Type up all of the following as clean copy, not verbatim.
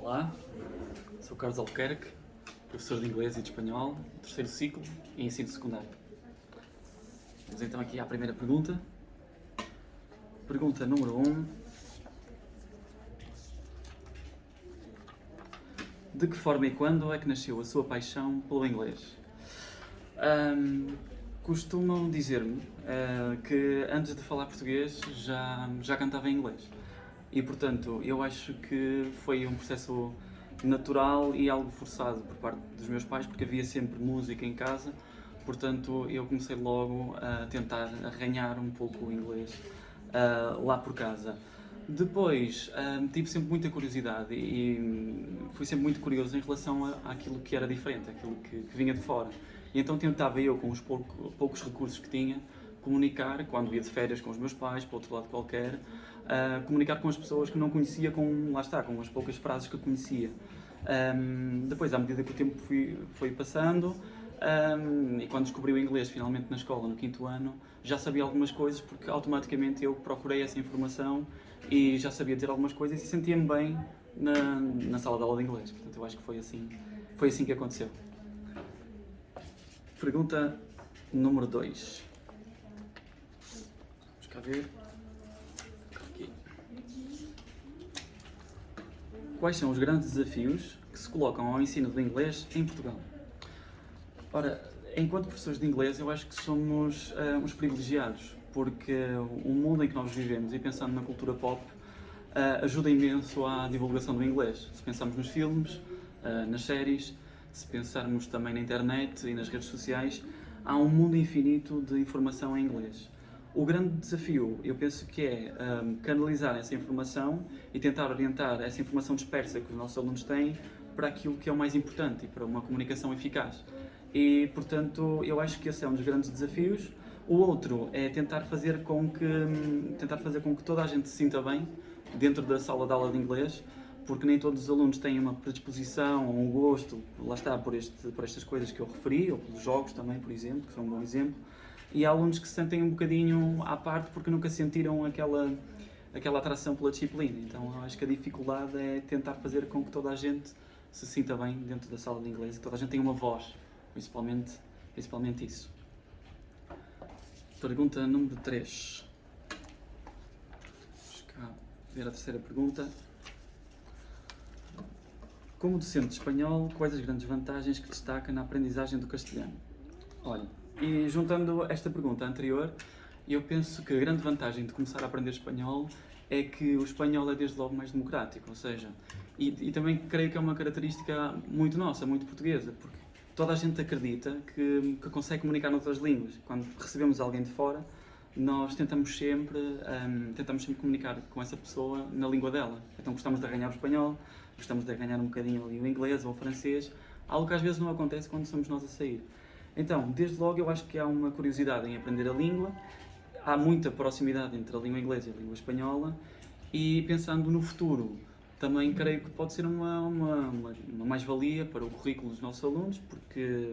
Olá, sou Carlos Albuquerque, professor de inglês e de espanhol, terceiro ciclo e ensino secundário. Vamos então aqui à primeira pergunta. Pergunta número 1. De que forma e quando é que nasceu a sua paixão pelo inglês? Costumam dizer-me que antes de falar português já cantava em inglês. E, portanto, eu acho que foi um processo natural e algo forçado por parte dos meus pais, porque havia sempre música em casa. Portanto, eu comecei logo a tentar arranhar um pouco o inglês lá por casa. Depois, tive sempre muita curiosidade e fui sempre muito curioso em relação àquilo que era diferente, àquilo que vinha de fora. E então tentava eu, com os poucos recursos que tinha, comunicar, quando ia de férias com os meus pais, para outro lado qualquer, comunicar com as pessoas que não conhecia, com as poucas frases que conhecia. Depois, à medida que o tempo foi passando, e quando descobri o inglês finalmente na escola, no 5º ano, já sabia algumas coisas, porque automaticamente eu procurei essa informação e já sabia dizer algumas coisas e sentia-me bem na sala de aula de inglês. Portanto, eu acho que foi assim que aconteceu. Pergunta número 2. Vamos cá ver. Aqui. Quais são os grandes desafios que se colocam ao ensino do inglês em Portugal? Ora, enquanto professores de inglês, eu acho que somos uns privilegiados, porque o mundo em que nós vivemos, e pensando na cultura pop, ajuda imenso à divulgação do inglês. Se pensarmos nos filmes, nas séries, se pensarmos também na internet e nas redes sociais, há um mundo infinito de informação em inglês. O grande desafio, eu penso que é canalizar essa informação e tentar orientar essa informação dispersa que os nossos alunos têm para aquilo que é o mais importante e para uma comunicação eficaz. E, portanto, eu acho que esse é um dos grandes desafios. O outro é tentar fazer com que toda a gente se sinta bem dentro da sala de aula de inglês, porque nem todos os alunos têm uma predisposição ou um gosto, lá está, por estas coisas que eu referi, ou pelos jogos também, por exemplo, que são um bom exemplo. E há alunos que se sentem um bocadinho à parte porque nunca sentiram aquela atração pela disciplina. Então, eu acho que a dificuldade é tentar fazer com que toda a gente se sinta bem dentro da sala de inglês e que toda a gente tenha uma voz, principalmente isso. Pergunta número 3. Vamos cá ver a terceira pergunta. Como docente de espanhol, quais as grandes vantagens que destaca na aprendizagem do castelhano? Olha, e juntando esta pergunta anterior, eu penso que a grande vantagem de começar a aprender espanhol é que o espanhol é desde logo mais democrático, ou seja, e também creio que é uma característica muito nossa, muito portuguesa, porque toda a gente acredita que consegue comunicar noutras línguas. Quando recebemos alguém de fora, nós tentamos sempre comunicar com essa pessoa na língua dela. Então gostamos de arranhar o espanhol, gostamos de arranhar um bocadinho ali o inglês ou o francês, algo que às vezes não acontece quando somos nós a sair. Então, desde logo eu acho que há uma curiosidade em aprender a língua, há muita proximidade entre a língua inglesa e a língua espanhola, e pensando no futuro, também creio que pode ser uma mais-valia para o currículo dos nossos alunos, porque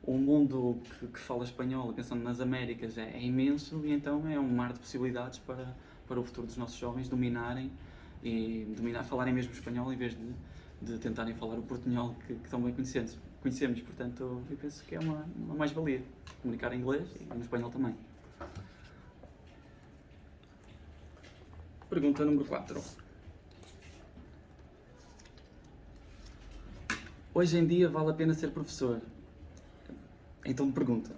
o mundo que fala espanhol, pensando nas Américas, é imenso e então é um mar de possibilidades para o futuro dos nossos jovens dominarem falarem mesmo espanhol em vez de tentarem falar o portunhol que tão bem conhecemos. Portanto, eu penso que é uma mais-valia comunicar em inglês e em espanhol também. Pergunta número 4. Hoje em dia vale a pena ser professor? Então pergunta.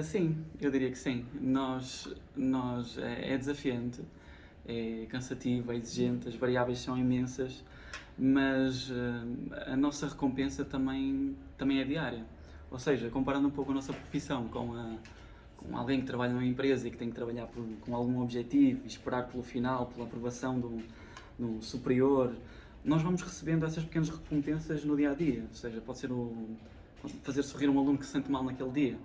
Sim, eu diria que sim. É desafiante, é cansativo, é exigente, as variáveis são imensas, mas a nossa recompensa também é diária. Ou seja, comparando um pouco a nossa profissão com alguém que trabalha numa empresa e que tem que trabalhar com algum objetivo e esperar pelo final, pela aprovação do superior, nós vamos recebendo essas pequenas recompensas no dia a dia. Ou seja, pode ser fazer sorrir um aluno que se sente mal naquele dia,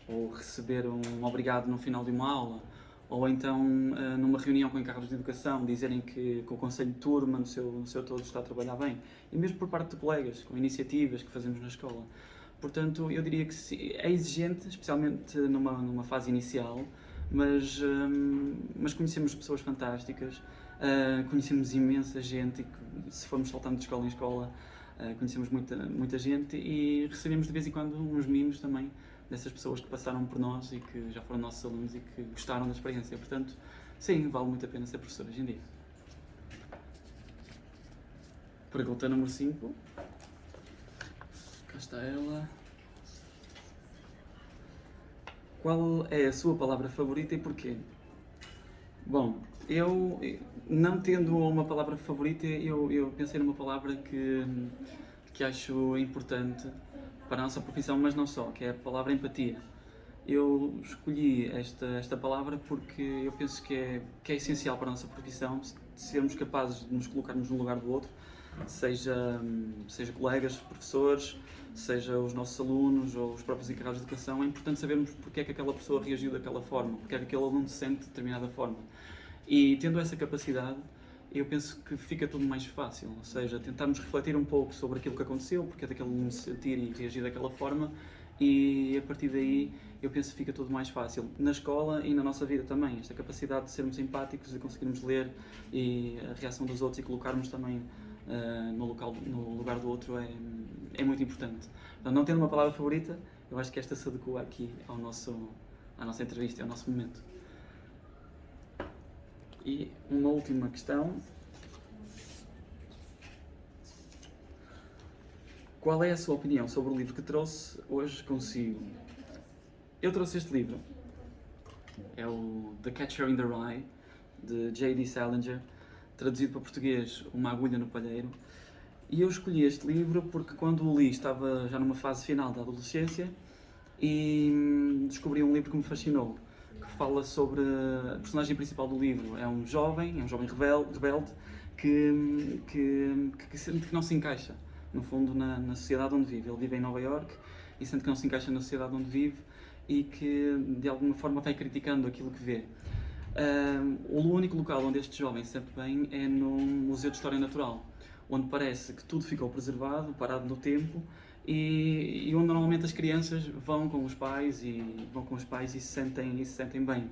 ou receber um obrigado no final de uma aula, ou então numa reunião com encarregados de educação dizerem que o conselho de turma no seu todo está a trabalhar bem, e mesmo por parte de colegas, com iniciativas que fazemos na escola. Portanto, eu diria que é exigente, especialmente numa fase inicial, mas conhecemos pessoas fantásticas, conhecemos imensa gente, e se formos saltando de escola em escola, conhecemos muita gente e recebemos de vez em quando uns mimos também dessas pessoas que passaram por nós e que já foram nossos alunos e que gostaram da experiência. Portanto, sim, vale muito a pena ser professor hoje em dia. Pergunta número 5. Cá está ela. Qual é a sua palavra favorita e porquê? Bom, eu, não tendo uma palavra favorita, eu pensei numa palavra que acho importante para a nossa profissão, mas não só, que é a palavra empatia. Eu escolhi esta palavra porque eu penso que é essencial para a nossa profissão, sermos capazes de nos colocarmos no lugar do outro, seja colegas, professores, seja os nossos alunos ou os próprios encarregados de educação. É importante sabermos porque é que aquela pessoa reagiu daquela forma, porque é que aquele aluno se sente de determinada forma. E tendo essa capacidade, eu penso que fica tudo mais fácil, ou seja, tentarmos refletir um pouco sobre aquilo que aconteceu, porque é daquele aluno se sentir e reagir daquela forma, e a partir daí eu penso que fica tudo mais fácil. Na escola e na nossa vida também, esta capacidade de sermos empáticos, de conseguirmos ler e a reação dos outros e colocarmos também no lugar do outro é muito importante. Então, não tendo uma palavra favorita, eu acho que esta se adequa aqui à nossa entrevista, ao nosso momento. E uma última questão. Qual é a sua opinião sobre o livro que trouxe hoje consigo? Eu trouxe este livro. É o The Catcher in the Rye, de J.D. Salinger, traduzido para português, Uma Agulha no Palheiro. E eu escolhi este livro porque quando o li estava já numa fase final da adolescência e descobri um livro que me fascinou, que fala sobre a personagem principal do livro. É um jovem rebelde que sente que não se encaixa, no fundo, na sociedade onde vive. Ele vive em Nova Iorque e sente que não se encaixa na sociedade onde vive e que de alguma forma vai criticando aquilo que vê. O único local onde este jovem se sente bem é no Museu de História Natural, onde parece que tudo ficou preservado, parado no tempo, e onde normalmente as crianças vão com os pais e se sentem bem.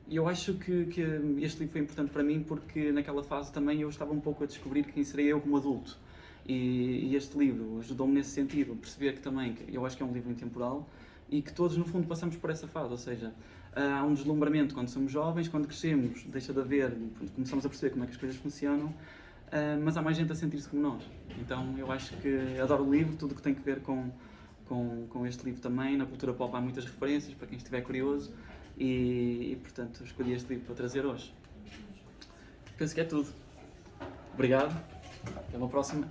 Eu acho que este livro foi importante para mim porque naquela fase também eu estava um pouco a descobrir quem seria eu como adulto. E este livro ajudou-me nesse sentido, a perceber que também, eu acho que é um livro intemporal e que todos no fundo passamos por essa fase, ou seja, há um deslumbramento quando somos jovens, quando crescemos deixa de haver, começamos a perceber como é que as coisas funcionam, mas há mais gente a sentir-se como nós. Então eu acho que adoro o livro, tudo o que tem a ver com este livro também. Na cultura pop há muitas referências para quem estiver curioso e portanto escolhi este livro para trazer hoje. Penso que é tudo. Obrigado, até uma próxima.